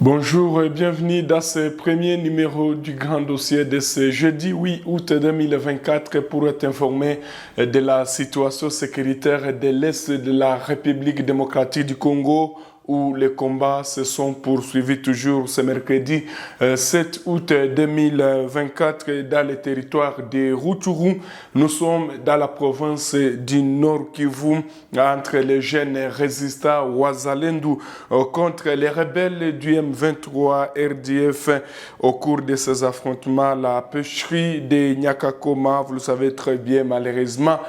Bonjour et bienvenue dans ce premier numéro du Grand Dossier de ce jeudi 8 août 2024 pour t'informer de la situation sécuritaire de l'Est de la République démocratique du Congo, où les combats se sont poursuivis toujours ce mercredi 7 août 2024 dans le territoire de Rutshuru. Nous sommes dans la province du Nord Kivu entre les jeunes résistants Wazalendo contre les rebelles du M23 RDF. Au cours de ces affrontements, la pêcherie de Nyakakoma, vous le savez très bien malheureusement,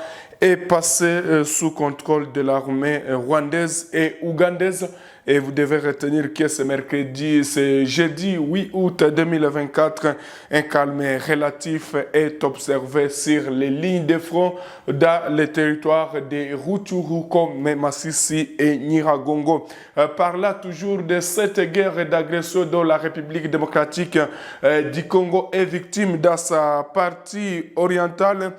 est passée sous contrôle de l'armée rwandaise et ougandaise. Et vous devez retenir que ce mercredi, c'est jeudi 8 août 2024, un calme relatif est observé sur les lignes de front dans le territoire de Rutshuru comme Masisi et Nyiragongo. Par là, toujours de cette guerre d'agression dont la République démocratique du Congo est victime dans sa partie orientale.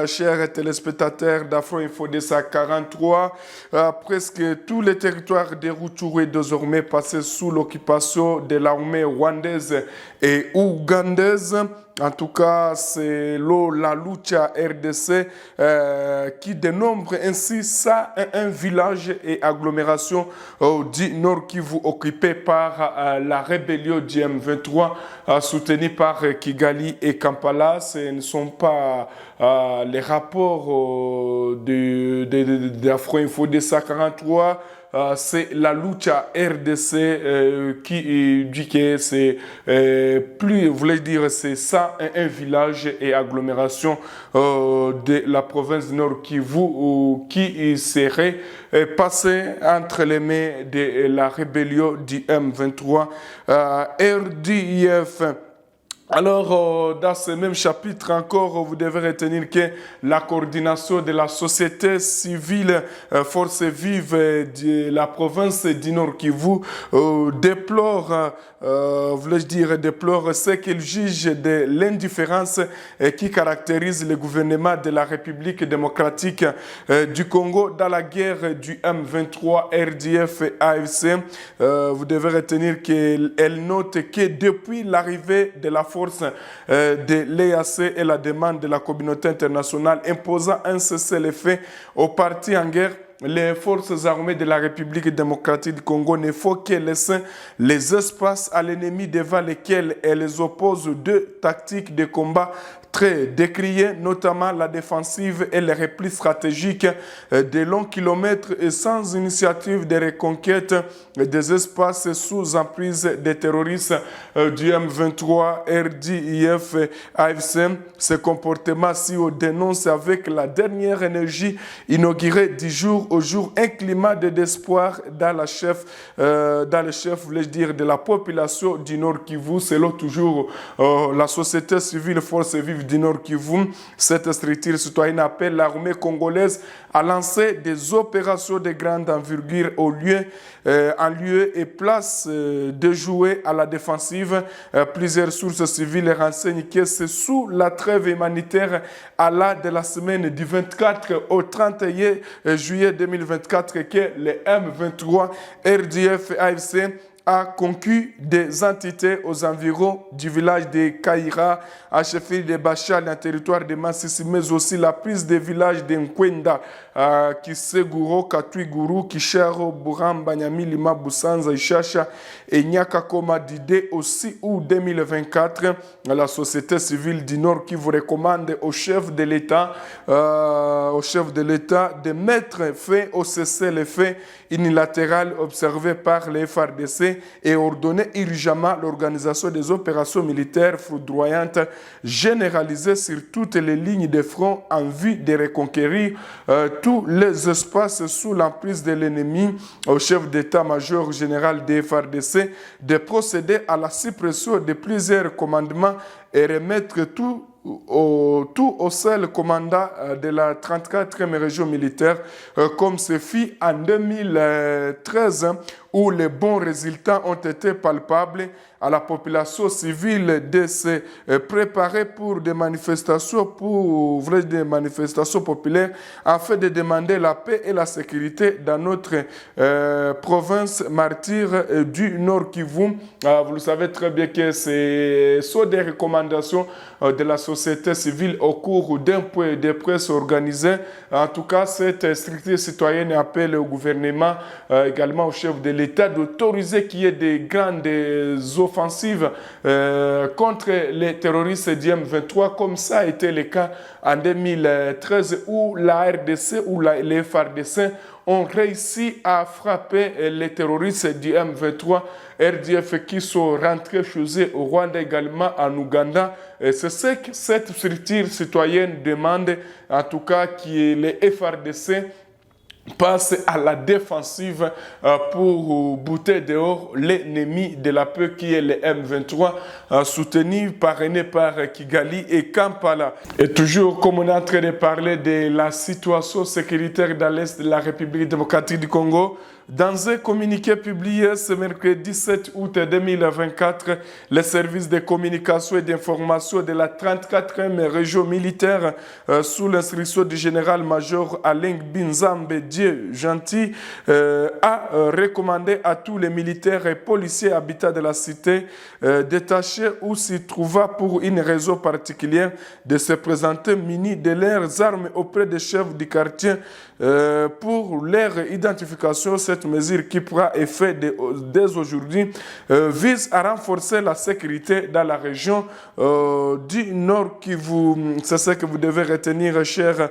Chers téléspectateurs d'Afro Info de sa 43, presque tous les territoires de Rutshuru est désormais passé sous l'occupation de l'armée rwandaise et ougandaise. En tout cas, c'est la Lucha RDC qui dénombre ainsi 101 villages et agglomérations du Nord Kivu occupés par la rébellion du M23 soutenue par Kigali et Kampala. Ce ne sont pas les rapports d'Afro Info de sa 43. C'est la Lucha RDC qui dit que c'est plus, vous voulez dire, c'est ça, un village et agglomération de la province du Nord Kivu qui serait passé entre les mains de la rébellion du M23 RDF. Alors, dans ce même chapitre encore, vous devez retenir que la coordination de la société civile, forces vives de la province du Nord Kivu, déplore, voulais-je dire, déplore ce qu'il juge de l'indifférence qui caractérise le gouvernement de la République démocratique du Congo dans la guerre du M23 RDF et AFC. Vous devez retenir qu'elle note que depuis l'arrivée de la force de l'EAC et la demande de la communauté internationale imposant un cessez-le-feu aux partis en guerre, les forces armées de la République démocratique du Congo ne font que laisser les espaces à l'ennemi devant lesquels elles opposent deux tactiques de combat très décriées, notamment la défensive et les replis stratégiques de longs kilomètres et sans initiative de reconquête des espaces sous emprise des terroristes du M23, RDIF, AFC. Ce comportement si on dénonce avec la dernière énergie inaugurée du jour au jour un climat de désespoir dans le chef, voulais-je dire, de la population du Nord Kivu, selon toujours la société civile Force Vive du Nord Kivu. Cette structure citoyenne appelle l'armée congolaise à lancer des opérations de grande envergure en lieu et place de jouer à la défensive. Plusieurs sources civiles renseignent que c'est sous la trêve humanitaire de la semaine du 24 au 31 juillet 2024 que le M23 RDF AFC a conquis des entités aux environs du village de Kaira, à chefferie de Bachal, dans le territoire de Masisi, mais aussi la prise des villages de Nkwenda, Kiseguro, Katwiguru, Kisharo, Buramba, Nyamilima, Busanza, Ishasha et Nyakakoma d'idée aussi août 2024. La société civile du Nord qui vous recommande au chef de l'État, de mettre fin au cessez-le-feu unilatéral observé par les FARDC et ordonner urgemment l'organisation des opérations militaires foudroyantes généralisées sur toutes les lignes de front en vue de reconquérir tous les espaces sous l'emprise de l'ennemi. Au chef d'état-major général des FARDC de procéder à la suppression de plusieurs commandements et remettre tout au seul commandant de la 34e région militaire, comme ce fit en 2013 où les bons résultats ont été palpables, à la population civile de se préparer pour des manifestations, populaires, afin de demander la paix et la sécurité dans notre province martyre du Nord Kivu. Vous le savez très bien que ce sont des recommandations de la société civile au cours d'un point de presse organisé. En tout cas, cette structure citoyenne appelle au gouvernement, également au chef de l'État, d'autoriser qu'il y ait des grandes offensives contre les terroristes du M23, comme ça a été le cas en 2013 où la RDC ou les FARDC ont réussi à frapper les terroristes du M23, RDF qui sont rentrés chez eux au Rwanda, également en Ouganda. C'est ce que cette structure citoyenne demande, en tout cas, qui est les FARDC passe à la défensive pour bouter dehors l'ennemi de la paix qui est le M23, soutenu, parrainé par Kigali et Kampala. Et toujours, comme on est en train de parler de la situation sécuritaire dans l'Est de la République démocratique du Congo, dans un communiqué publié ce mercredi 17 août 2024, les services de communication et d'information de la 34e région militaire sous l'instruction du général-major Alain Binzambe Dieu Gentil a recommandé à tous les militaires et policiers habitants de la cité détachés ou s'y trouvant pour une raison particulière de se présenter munis de leurs armes auprès des chefs du quartier pour leur identification. Cette mesure qui prend effet dès aujourd'hui vise à renforcer la sécurité dans la région du Nord Kivu. C'est ce que vous devez retenir, chers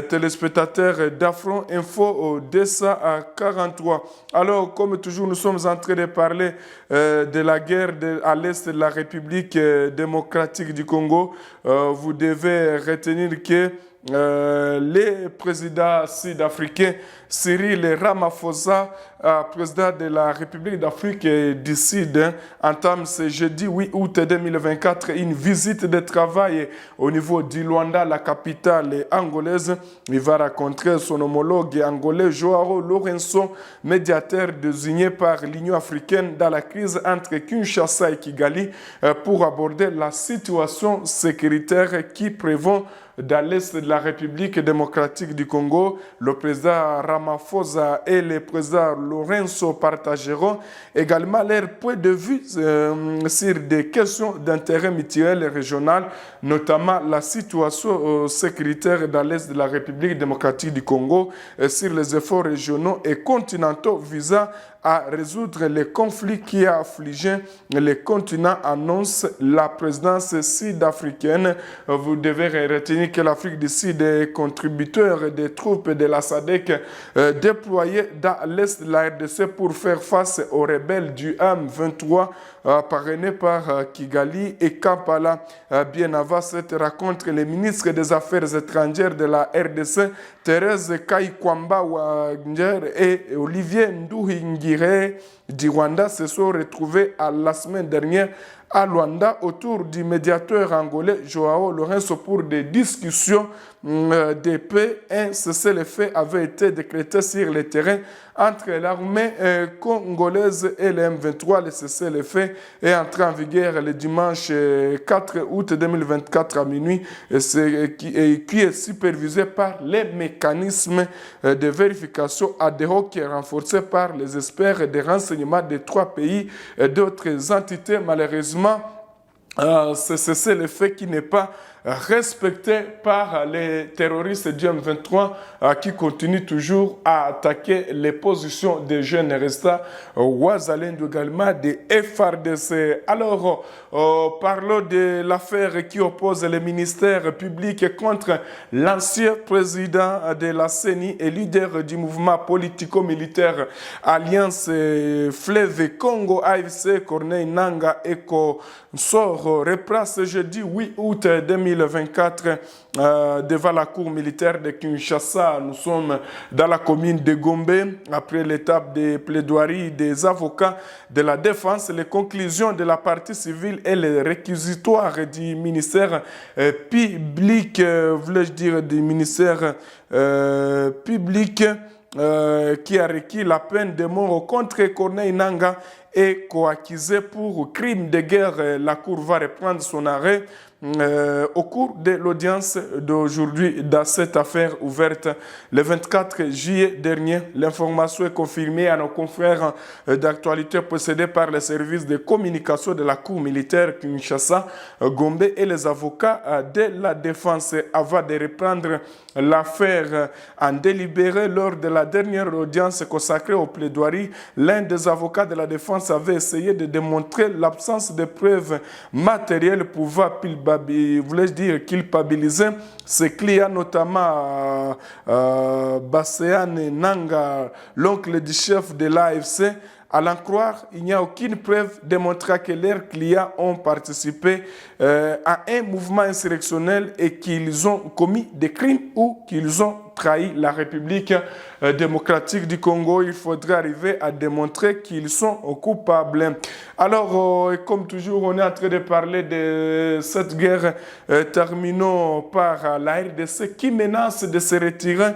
téléspectateurs d'Afron Info 243. Alors, comme toujours, nous sommes en train de parler de la guerre à l'est de la République démocratique du Congo. Vous devez retenir que le président sud-africain Cyril Ramaphosa, président de la République d'Afrique du Sud, entame ce jeudi 8 août 2024 une visite de travail au niveau du Luanda, la capitale angolaise. Il va rencontrer son homologue angolais Joao Lourenço, médiateur désigné par l'Union africaine dans la crise entre Kinshasa et Kigali, pour aborder la situation sécuritaire qui prévaut dans l'est de la République démocratique du Congo. Le président Ramaphosa et le président Lourenço partageront également leur point de vue sur des questions d'intérêt mutuel et régional, notamment la situation sécuritaire dans l'est de la République démocratique du Congo, sur les efforts régionaux et continentaux visant à résoudre les conflits qui a affligé le continent, annonce la présidence sud-africaine. Vous devez retenir que l'Afrique du Sud est contributeur des troupes de la SADC déployées dans l'est de la RDC pour faire face aux rebelles du M23 parrainé par Kigali et Kampala. Bien avant cette rencontre, les ministres des Affaires étrangères de la RDC, Thérèse Kaikwamba Wanger et Olivier Nduhingire du Rwanda, se sont retrouvés la semaine dernière à Luanda autour du médiateur angolais Joao Lourenço pour des discussions de paix. Un cessez-le-feu avait été décrété sur le terrain entre l'armée congolaise et le M23. Le cessez-le-feu est entré en vigueur le dimanche 4 août 2024 à minuit qui est supervisé par les mécanismes de vérification ad hoc renforcés par les experts de renseignement des trois pays et d'autres entités. Malheureusement, c'est cessez-le-feu qui n'est pas respecté par les terroristes du M23 qui continuent toujours à attaquer les positions des jeunes restants Ouazalendo également des FARDC. Alors, parlons de l'affaire qui oppose les ministères publics contre l'ancien président de la CENI et leader du mouvement politico-militaire Alliance Fleuve Congo AFC, Corneille Nangaa Eko Soro, reprend ce jeudi 8 août 2024 devant la cour militaire de Kinshasa. Nous sommes dans la commune de Gombe. Après l'étape de plaidoirie des avocats de la défense, les conclusions de la partie civile et les réquisitoires du ministère public, voulais-je dire du ministère public, qui a requis la peine de mort contre Corneille Nangaa est coaccusé pour crime de guerre. La Cour va reprendre son arrêt au cours de l'audience d'aujourd'hui dans cette affaire ouverte le 24 juillet dernier. L'information est confirmée à nos confrères d'actualité possédés par les services de communication de la Cour militaire Kinshasa, Gombe et les avocats de la défense avant de reprendre l'affaire en délibéré lors de la dernière audience consacrée aux plaidoiries. L'un des avocats de la défense avait essayé de démontrer l'absence de preuves matérielles pouvant culpabiliser ses clients, notamment Baseane Nangaa, l'oncle du chef de l'AFC. À l'en croire, il n'y a aucune preuve démontrant que leurs clients ont participé à un mouvement insurrectionnel et qu'ils ont commis des crimes ou qu'ils ont trahi la République démocratique du Congo. Il faudrait arriver à démontrer qu'ils sont coupables. Alors, comme toujours, on est en train de parler de cette guerre. Terminons par la RDC qui menace de se retirer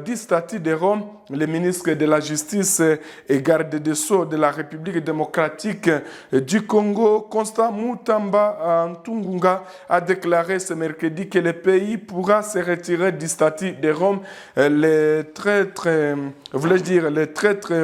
du statut de Rome. Le ministre de la Justice et garde des Sceaux de la République démocratique du Congo, Constant Mutamba Ntungunga, a déclaré ce mercredi que le pays pourra se retirer du statut de Rome. Les traîtres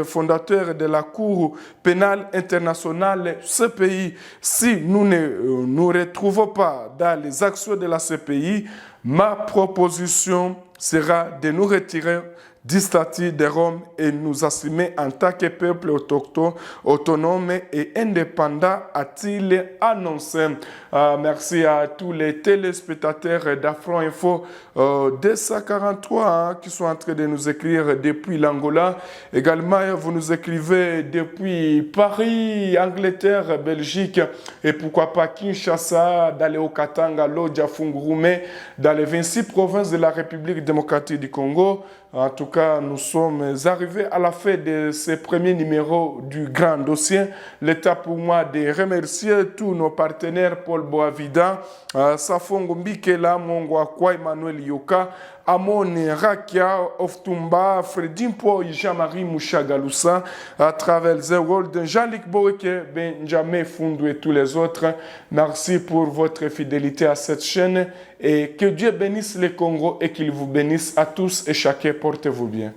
fondateurs de la Cour pénale internationale, ce pays, si nous ne nous retrouvons pas dans les actions de la CPI, ma proposition sera de nous retirer du statut de Rome et nous assumer en tant que peuple autochtone, autonome et indépendant, a-t-il annoncé. Merci à tous les téléspectateurs d'Afro Info 243 qui sont en train de nous écrire depuis l'Angola. Également, vous nous écrivez depuis Paris, Angleterre, Belgique et pourquoi pas Kinshasa, dans les Haut-Katanga, Lodja, Fungurume, dans les 26 provinces de la République démocratique du Congo. En tout cas, nous sommes arrivés à la fin de ce premier numéro du grand dossier. L'état pour moi de remercier tous nos partenaires, Paul Boavida, Safongo Mbikela, Mongwa Emmanuel Yoka, Amon Rakia, Oftumba, Fredimpo, Jean-Marie Mouchagaloussa, à travers The World, Jean-Luc Boeke, Benjamin Fundu et tous les autres. Merci pour votre fidélité à cette chaîne et que Dieu bénisse le Congo et qu'il vous bénisse à tous et chacun. Portez-vous bien.